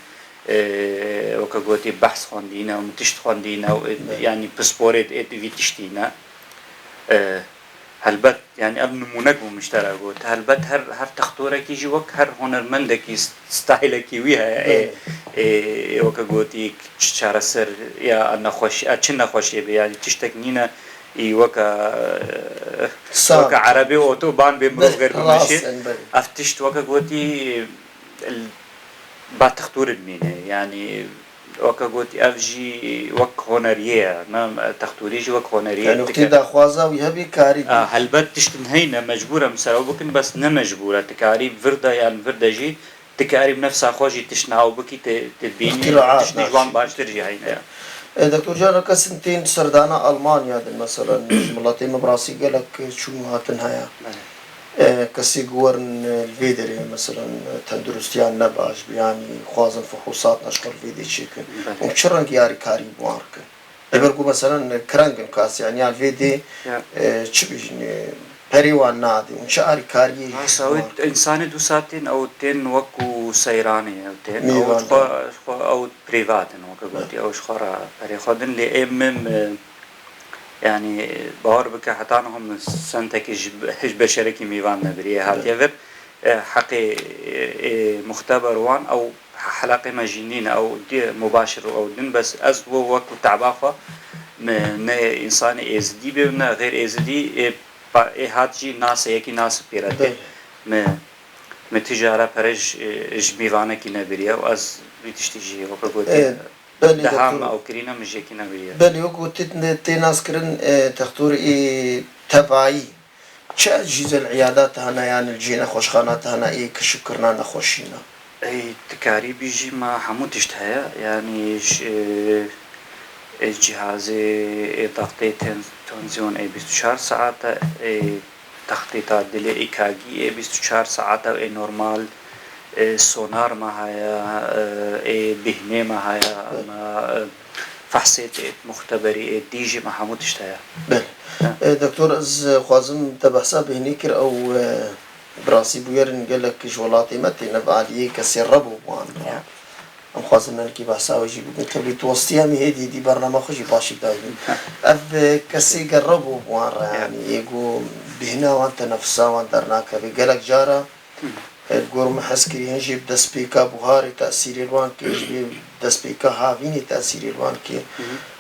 وكقولتي بحث خواندينا ومتشت خواندينا يعني بسبورت في تشتينا هلبت يعني قبل نمونك ومشترك هلبت هر تختورك يجي وك هر هنرمندك ستايلك ويها وكقولتي شعر السر يا النخوش أتشن نخوش يعني تشتكنينا وكا عربي أوتوبان بمروف غير بمشي أفتشت وكقولتي بعد تختور المينة يعني وكقولتي أفجي وك هنرية ما تختوريجي وك هنرية يعني وقتي دا خوازا ويهبي كاري هلبت تشتنهينا مجبورة مسألة وبكن بس نمجبورة تكاري فردا يعني فردا جي تكاري بنفسها خوجي تشنعو بكي تدبيني تشنجوان باش ترجع هنا دكتور جانا كسنتين سردانا ألمانيا مثلا ملاتي مبراسي قالك شو هاتنها كسي جورن الفيدري مثلا تندرستيان نباش يعني خوازن فحوصات نشكر الفيدي شيكن ومشرن ياري كاري بوارك يبرقوا مثلا كرانجن كاس يعني الفيدي تشبيجني بريوان نادي ومشاري كاري سويت إنسان دو ساعتين أو تين وكو سيراني أو تين أو بريفات وكقولتي أو شخرا بريخودن لأمم يعني باور بك حتى أنهم سنتك هج بشركي ميوان نبريه هات يفر حقي مختبر وان أو حلقة مجنين أو دي مباشر أو دين بس أز وقت تعبافة من إنسان إزدي بنا غير إزدي هاتجي ناس يكي ناس بيرده من تجارة برج جميوانة كي نبريه وأز بيتشتجي وقلت دهام أو كرينا مجيكي نبريه بل وقت تناس كرن تختور تبعي چه جزء العيادات هنا يعني الجينا خوشخانات هنا كشكرنا نخوشينا تكاري بيجي ما حمو تشتهيا يعني جهاز ضغطي تنزيون 24 ساعة تخطيطات دلي إيكاغي 24 ساعة نورمال سونار ما هيا بهنة ما هيا ما فحصت مختبري ديجي ما حمو تشتهيا دكتور از خوازم تبحثا بهنيكر او براسي بويرن قالك جولاتي متي نبعدي كسي ربو وان ام خوازم نلقي بحثا ويجي بقول تبي توصيها مي هدي دي برنامج خوشي باشي دايما اف كسي قربوا وان يعني يقول بهنا وانت نفسها وان درناك قالك جارة الجورم حسكري هنجي بدسبيكا بوهاري تأثير الوان كي يجي دسبيكا هافيني تأثير الوان كي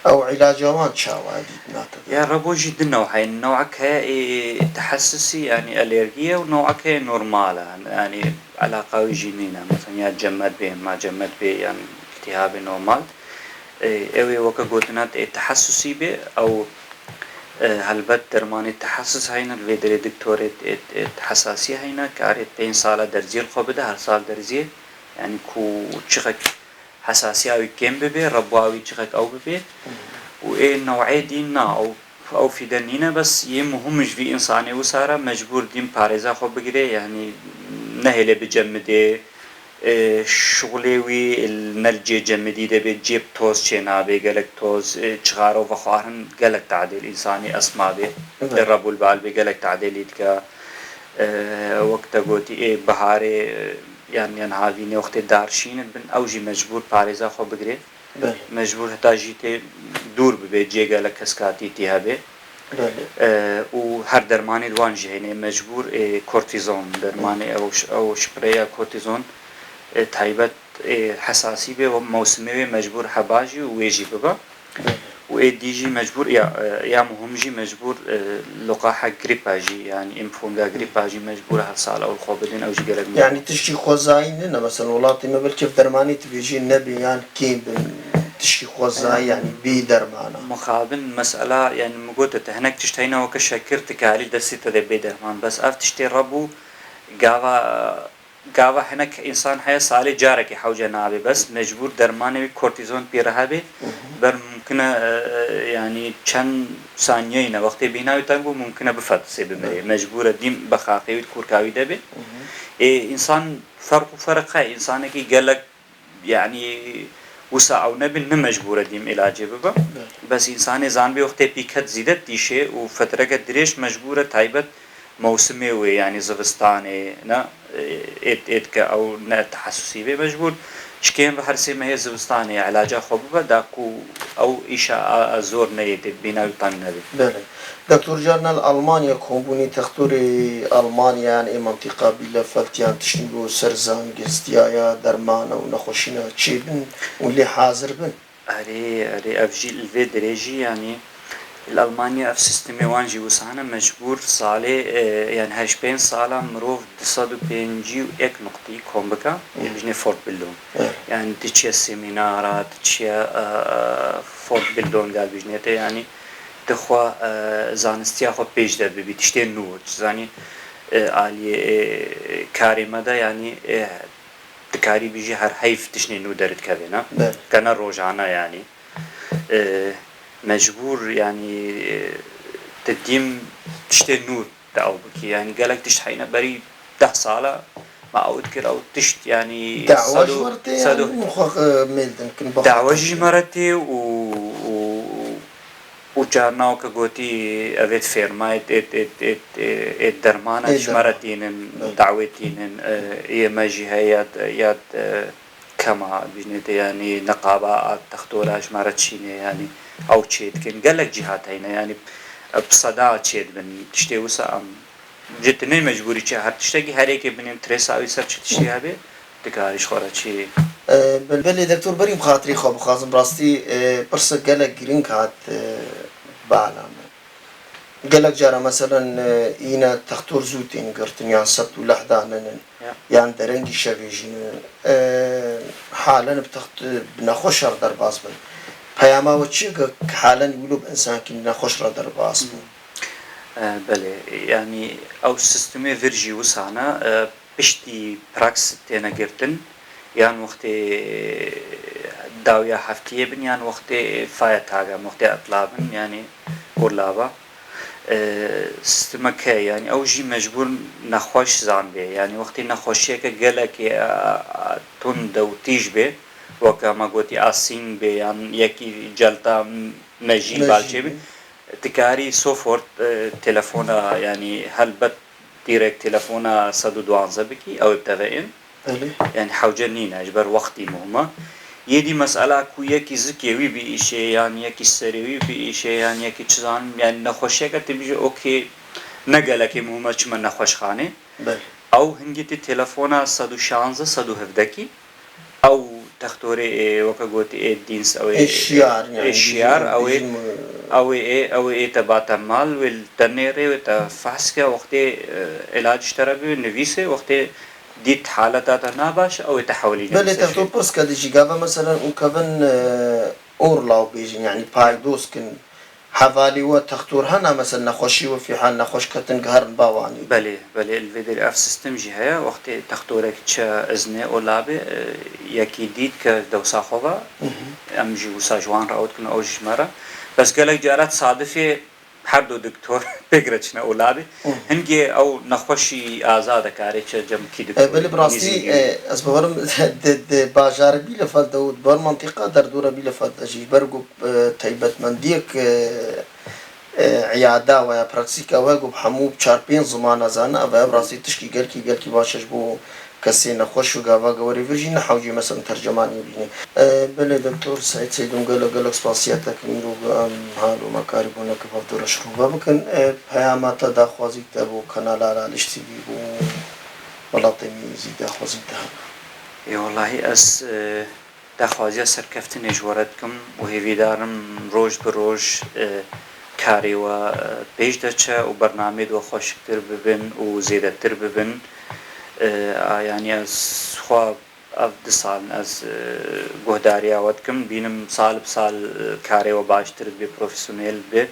أو علاج وان شاوادي ناتك يا ربو جدا نوعين نوعك هي تحسسي يعني أليرجية ونوعك هي نورمالة يعني علاقة جينينا مثلا يا جمد به ما جمد به يعني التهاب نورمال اوي وكا قلتنات التحسسي به أو هلبت درمان التحسس هينا الفيدري دكتورة حساسية هينا كارت 5 سالة درزي الخوبده هر سال درزي يعني كو تشخك حساسية أو كم ببي ربواوي تشخك أو ببي وإيه نوعية دينا أو في دنينا بس مهمش في إنساني وسارة مجبور دين باريزا خو بقري يعني نهله بجمده شغلي النلجي جمدي ده بجيب توز شنا بيجلك توز شغارو وخارن جلك تعديل إنساني أسماء به الرب البال بيجلك تعديل يتك وقت قوتي بهاري يعني أنا هذيني وقت دارشين بن أوجي مجبور باريزا خو بقري مجبور حتى جيت دور ببيجي جلك كسكاتي تهابه وهر درماني دوان جهني مجبور كورتيزون درماني أو شبريا كورتيزون تايبت حساسی به و موسمی مجبور حباجی و ویجی ببا و دیجی مجبور یا مهمجی مجبور لقاح گریپاجی يعني انفونجا گریپاجی مجبور هر سال او الخوبدين او جگرگ يعني تشكي خوزاي ننا مثلا ولاتي ما بالكيف درماني تبيجي النبي يعني كيف تشكي خوزاي يعني بي درمانه مخابن مسألة يعني مقولت هناك تشتينا وكشكر تكالي دسيت ذا بدرمان بس افتشتي ربو قاوا هناك انسان هيا سالي جارك حوجه نابي بس مجبور درمانه كورتيزون بيرهابي بر ممكن يعني كان ثانيين وقت بيناوي تنبو ممكن بفت سبب مجبور ديم بخاقي كوركاوي دبي انسان فرقه انسان كي قالك يعني وسع او نبي مجبور ديم علاج ببا بس انسان زان بي وقت بيكت زيدت ديشه وفتره دريش مجبوره تايبت موسمي يعني زبستاني نا ات او نا تحسسي به مجبور شكين بحر سي ما هي زبستاني علاجها خوبه داكو او إشاء زور نيت بنا يطن بله دكتور جارنا ألمانيا كومبوني تختوري ألمانيا يعني منطقة بلا فتيان تشنجو سرزان جزديايا درمانا ونخوشينا تشيبن واللي حاضر بن أري أفجي الفي دريجي يعني الألمانيا في سيستم وانجي وسانا مجبور صالي يعني هاش بين صالة مروف دصادو بينجي وإك نقطي كومبكا بجني فورت بلون يعني تشيا سيمينارات تشيا فورت بلون قال بجنيته يعني تخوا زانستيا خو بيج در ببي تشتين نور زاني عالي كاري مدى يعني تكاري بيجي هر حيف تشني نو درت كابينا كان روجانا يعني مجبور يعني تديم تشتي نور دعو بكي يعني قالك تشتحينا بري 10 سالة ما أذكر أو تشت يعني دعوة جمرتي يعني مخاق ميلدن كن دعوة جمرتي وجارنا وكقوتي أبيت فيرما ات درمانا جمرتين دعوتين إيه ماجي هيات ياد كما بجنيتي يعني نقابات تختورا جمرتشيني يعني او تشيد كن قالك جهات هنا يعني بصداع تشيد من تشتي وسا ام جتني مجبوري تشي هر تشتكي هريك بنين تريساوي سر تشتي هبه تكاريش خورا تشي بلبلي دكتور بريم خاطري خو بخازم براستي برس قالك جرين كات بعلامة قالك جارا مثلا اينا تختور زوتين قرتن يعني سبت ولحدانا يعني درنجي شافيجين حالا بتخت بنخوشر در باز بن پیاما و چی که حالا يقولوا بإنسان كنا خوش را در باس بله يعني او سيستمي فيرجي وسانا بشتي براكس تينا جرتن يعني وقت داوية حفتية بن يعني وقت فايت هاجا وقت اطلابن يعني اولابا سيستمك يعني او جي مجبور نخوش زان به يعني وقت نخوشيه كجلك تون دو تيج به وكما قلت آسين بيان يكي جلتا نجي بالجيب تكاري سوفورت تلفونا يعني هلبت ديريكت تلفونا صدو دوانزا بكي او ابتغائن يعني حوجنين اجبر وقتي مهمة يدي مسألة كو يكي زكيوي بإيشي يعني يكي سريوي بإيشي يعني يكي چزان يعني نخوشيكا تبيجي اوكي نقلكي مهمة چما نخوش خاني او هنجي تلفونا صدو شانزا صدو هفدكي او تختوري وكقولتي الدينس او الشيار يعني الشيار او تبعت مال والتنيري وتفحسكا وقت علاج اشترابي نفيسه وقت ديت حالتها ناباش او تحولي بل تختور بس كديجي قابا مثلا وكبن اورلاو بيجي يعني بايدوس كن حوالي وتختور هنا مثلا نخوشي وفي حال نخوش كتن قهر باواني بله الفيدر اف سيستم جهه وقت تختورك تشا ازنه اولابه يكي ديت كدوسا خوبا ام جي وسا جوان راوت كن او جمره بس قالك جارات صادفه هر دو دكتور بگرچنا اولابه هنگي او نخوشي آزاد كاري چه جم كي دكتور بل براستي از بورم د باجار بي لفال دود بر منطقه در دوره بي لفال اجي برغو تايبت من ديك عياده و براكسيكا وغو حمو 4-5 زمان زانا و براستي تشكي قالكي باشش بو كسي نخوش وقاوا قوري فيرجين حوجي مثلا ترجماني بيني بله دكتور سعيد سيدون قالك سباسياتك ميرو هالو مكاربونا كفافتور شروبا بكن پیامات دا خوازيك تبو كنالا لاشتي بو ولاطمي زيدا خوازيك والله از داخوازیە سەرکەفتنێژ وەرەتکەم و هێویدارم ڕۆژ بڕۆژ کارێوە پێش دەچە و بەرنامەی دۆ خۆشکتر ببن و زێدەتر ببن ینی ئەسخوا دو ساڵ ئەس گۆداریاوەتکەم بینم ساڵ بساڵ کارێوە باشتر بێ پرۆفسیۆنێل بێ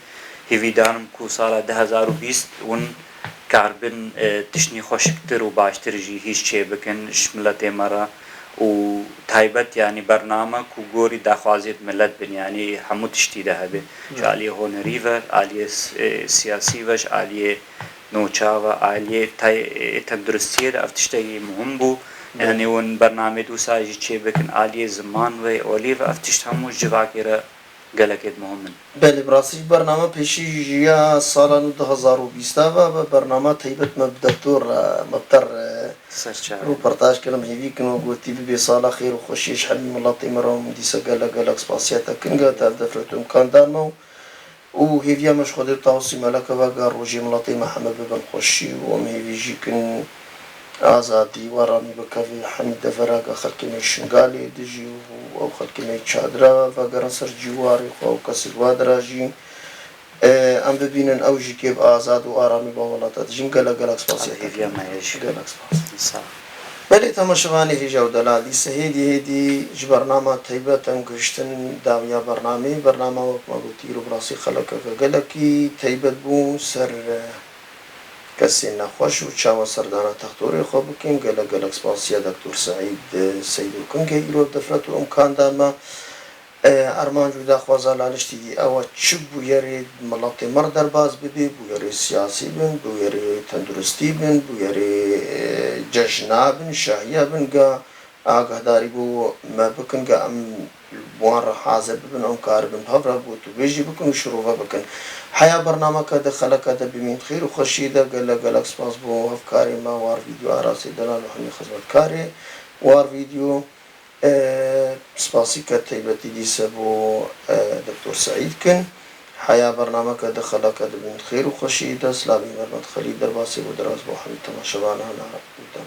هێویدارم کو ساڵە 2020 ون کاربن تشتنی خۆشکتر و باشترژی هیچ چێ بکەن شملەتێ مەرە و تایبەت ینی بەرنامە و گۆری داخوازێت ملت بنیانی هەموو تشتیدا هەبێ عالیە هۆنەریڤە عالیە سیاسیڤەش عالیە نۆچاوە عالیە تەندروستیە ئەف تشتێکی مهم بوو یعنی ون بەرنامەی دو ساژی چێ بکەن عالیە زمان وێ ئۆلیڤە ئەف تشت هەموو ژڤاکێرە گەلەکێت مهمن بله براستی برنامه پیشی جیا سالان 2020 و برنامه تایبت مبدتور مبتر رو پرتاش کردم هیوی کنو گوتی بی سال خیر و خوشیش حمی ملاتی مرام دیسا گلک سپاسیتا کنگا تا دفرت امکان دارمو و هیوی مش خودی تاوسی ملک و گار روژی ملاتی محمد ببن خوشی و ام هیوی جی کن آزادی ورامی بکوی حمید دفراغ خلقی می شنگالی دجی و خلقی می چادرا و گران سر جواری خو کسی وادرا جی ام ببینن او جی که آزاد و آرامی با ولاتات جیم گلک سپاسیت گلک سپاس بله تماشاوانی هیجا و دلالی هیدی برنامه طیبت هم گشتن داویا برنامه و مگوتی رو براسی خلقه گلکی طیبت بون سر کسی نخوش و چاو سردانه تختوری خوب بکیم گلک سپاسیه دکتور سعید سیدو کنگه ایرو دفرت و امکان دامه ارمان جودا خوازا لالشتی دی اوا چه بویری ملت مردر باز ببی بویری سیاسی بن بویری تندرستی بن بویری جشنا بن شاهیه بن گا آگه داری بو ما بکن گا ام بوان را حاضر ببن ام کار بن بحفره بو تو بیجی بکن و شروع بکن حیا برنامه که دخله که بمین خیر و خوشیده گلک سپاس بو افکاری ما وار ویدیو آراسی دلال و همی خدمت کاری وار ویدیو سپاسی که طیبتی دیسه بو دکتور سعید کن حیا برنامه که دخله که بمین خیر و خوشیده سلامی مرمت خلید در باسی و دراز بو همی تماشوانه بودم